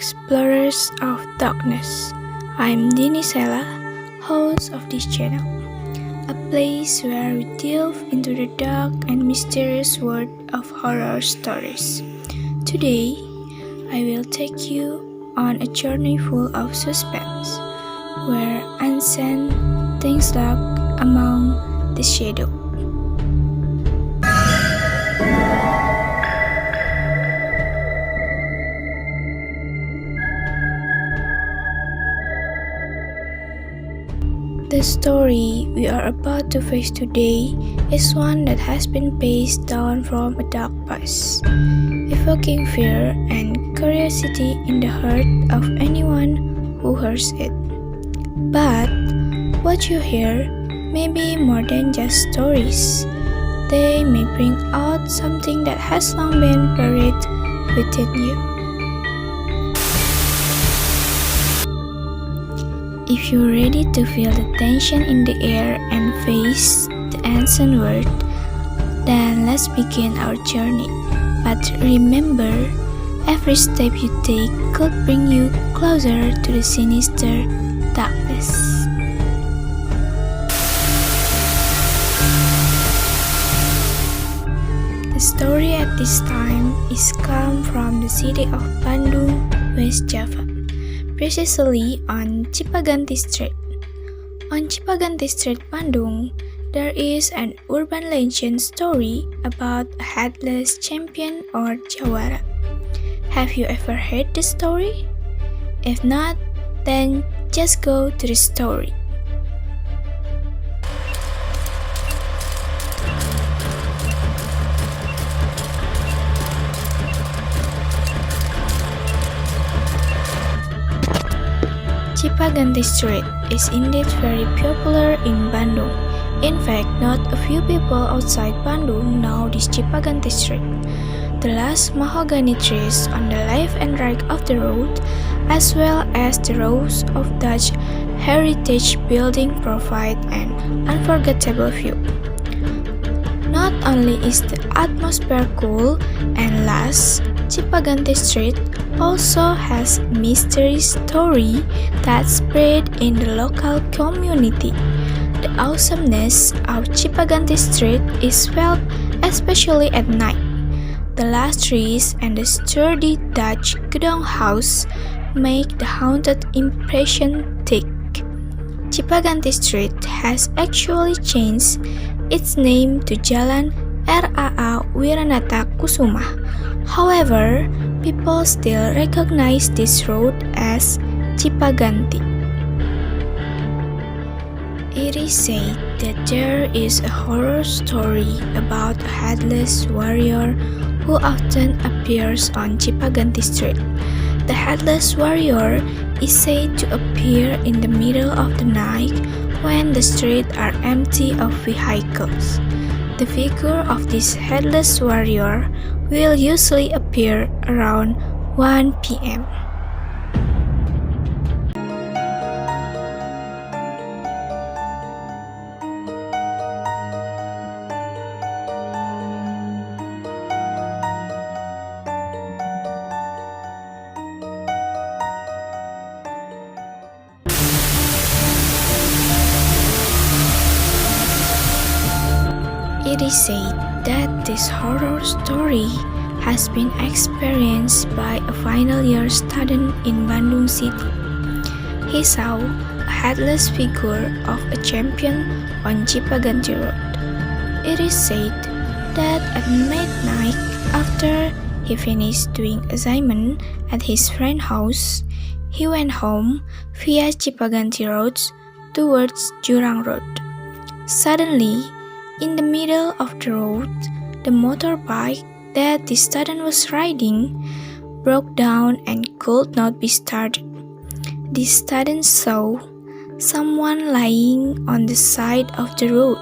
Explorers of Darkness. I'm Dinisela, host of this channel, a place where we delve into the dark and mysterious world of horror stories. Today, I will take you on a journey full of suspense, where unseen things lurk among the shadows. The story we are about to face today is one that has been passed down from a dark past, evoking fear and curiosity in the heart of anyone who hears it. But what you hear may be more than just stories. They may bring out something that has long been buried within you. If you're ready to feel the tension in the air and face the ancient world, then let's begin our journey. But remember, every step you take could bring you closer to the sinister darkness. The story at this time is come from the city of Bandung, West Java, precisely on Cipaganti Street. On Cipaganti Street, Bandung, there is an urban legend story about a headless champion or Jawara. Have you ever heard the story? If not, then just go to the story. Cipaganti Street is indeed very popular in Bandung. In fact, not a few people outside Bandung know this Cipaganti Street. The last mahogany trees on the left and right of the road, as well as the rows of Dutch heritage buildings provide an unforgettable view. Not only is the atmosphere cool and lush, Cipaganti Street also has a mystery story that spread in the local community. The awesomeness of Cipaganti Street is felt especially at night. The lush trees and the sturdy Dutch gedong house make the haunted impression thick. Cipaganti Street has actually changed its name to Jalan RAA Wiranata Kusuma. However, people still recognize this road as Cipaganti. It is said that there is a horror story about a headless warrior who often appears on Cipaganti Street. The headless warrior is said to appear in the middle of the night when the streets are empty of vehicles. The figure of this headless warrior will usually appear around 1 p.m. It is said that this horror story has been experienced by a final year student in Bandung City. He saw a headless figure of a champion on Cipaganti Road. It is said that at midnight, after he finished doing assignment at his friend's house, he went home via Cipaganti Road towards Jurang Road. Suddenly, in the middle of the road, the motorbike that the student was riding broke down and could not be started. The student saw someone lying on the side of the road.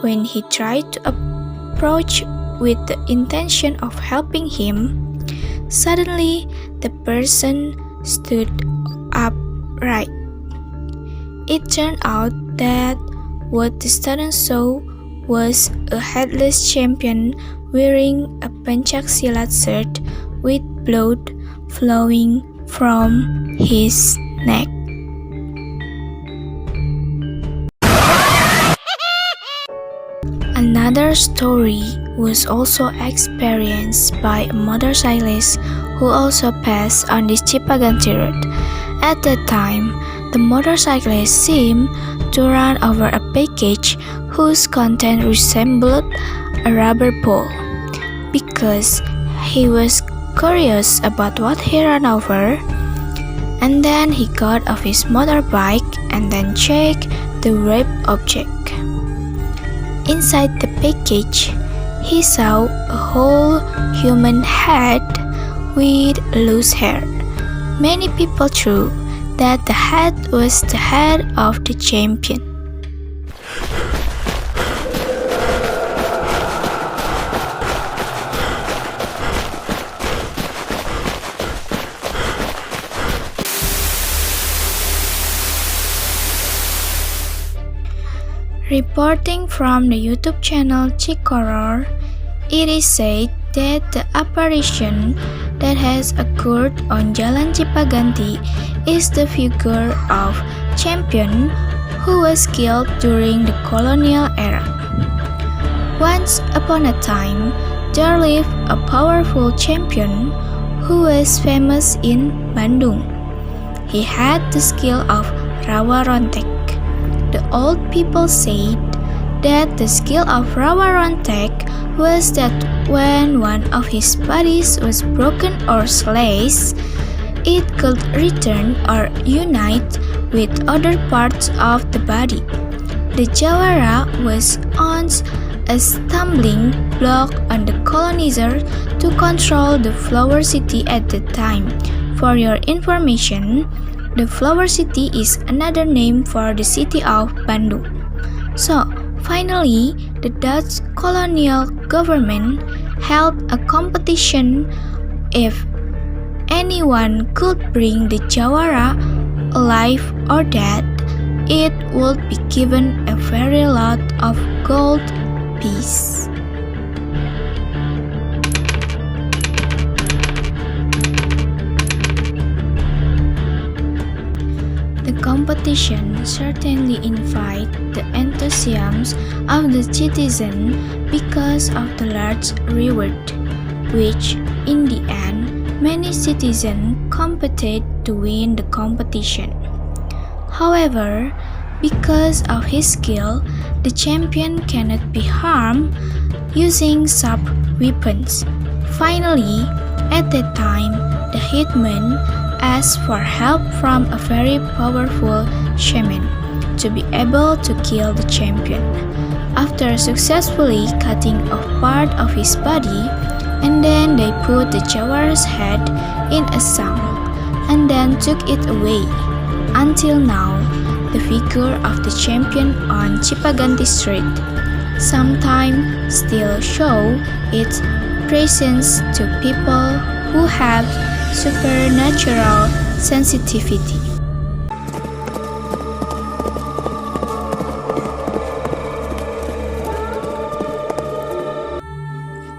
When he tried to approach with the intention of helping him, suddenly the person stood upright. It turned out that what the student saw was a headless champion wearing a pencak silat shirt with blood flowing from his neck. Another story was also experienced by a motorcyclist who also passed on this Cipaganti road. At that time, the motorcyclist seemed to run over a package whose content resembled a rubber ball. Because he was curious about what he ran over, and then he got off his motorbike and then checked the wrapped object. Inside the package, he saw a whole human head with loose hair. Many people thought that the head was the head of the champion. Reporting from the YouTube channel Horror, it is said that the apparition that has occurred on Jalan Cipaganti is the figure of champion who was killed during the colonial era. Once upon a time, there lived a powerful champion who was famous in Bandung. He had the skill of rawa rontek. The old people said that the skill of rawa rontek was that when one of his bodies was broken or sliced, it could return or unite with other parts of the body. The Jawara was once a stumbling block on the colonizer to control the flower city at the time. For your information, the flower city is another name for the city of Bandung. So, finally, the Dutch colonial government held a competition if anyone could bring the Jawara alive or dead, it would be given a very lot of gold piece. The competition certainly invited the enthusiasm of the citizens because of the large reward, which in the end many citizens competed to win the competition. However, because of his skill, the champion cannot be harmed using sharp weapons. Finally, at that time, the hitman asked for help from a very powerful shaman to be able to kill the champion. After successfully cutting off part of his body, and then they put the Jawara's head in a sack and then took it away. Until now, the figure of the champion on Cipaganti Street sometimes still show its presence to people who have supernatural sensitivity.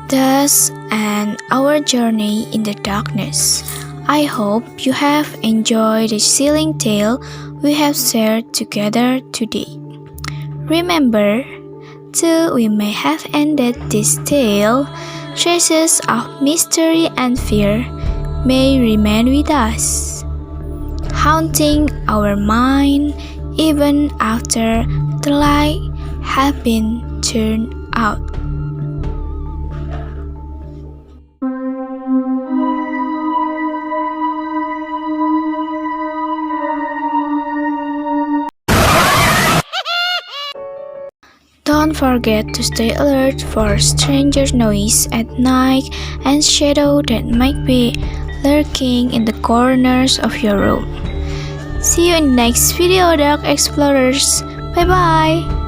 Thus ends our journey in the darkness. I hope you have enjoyed the chilling tale we have shared together today. Remember, till we may have ended this tale, traces of mystery and fear may remain with us, haunting our mind even after the light has been turned out. Don't forget to stay alert for stranger noise at night and shadow that might be lurking in the corners of your room. See you in the next video, Dark Explorers. Bye bye!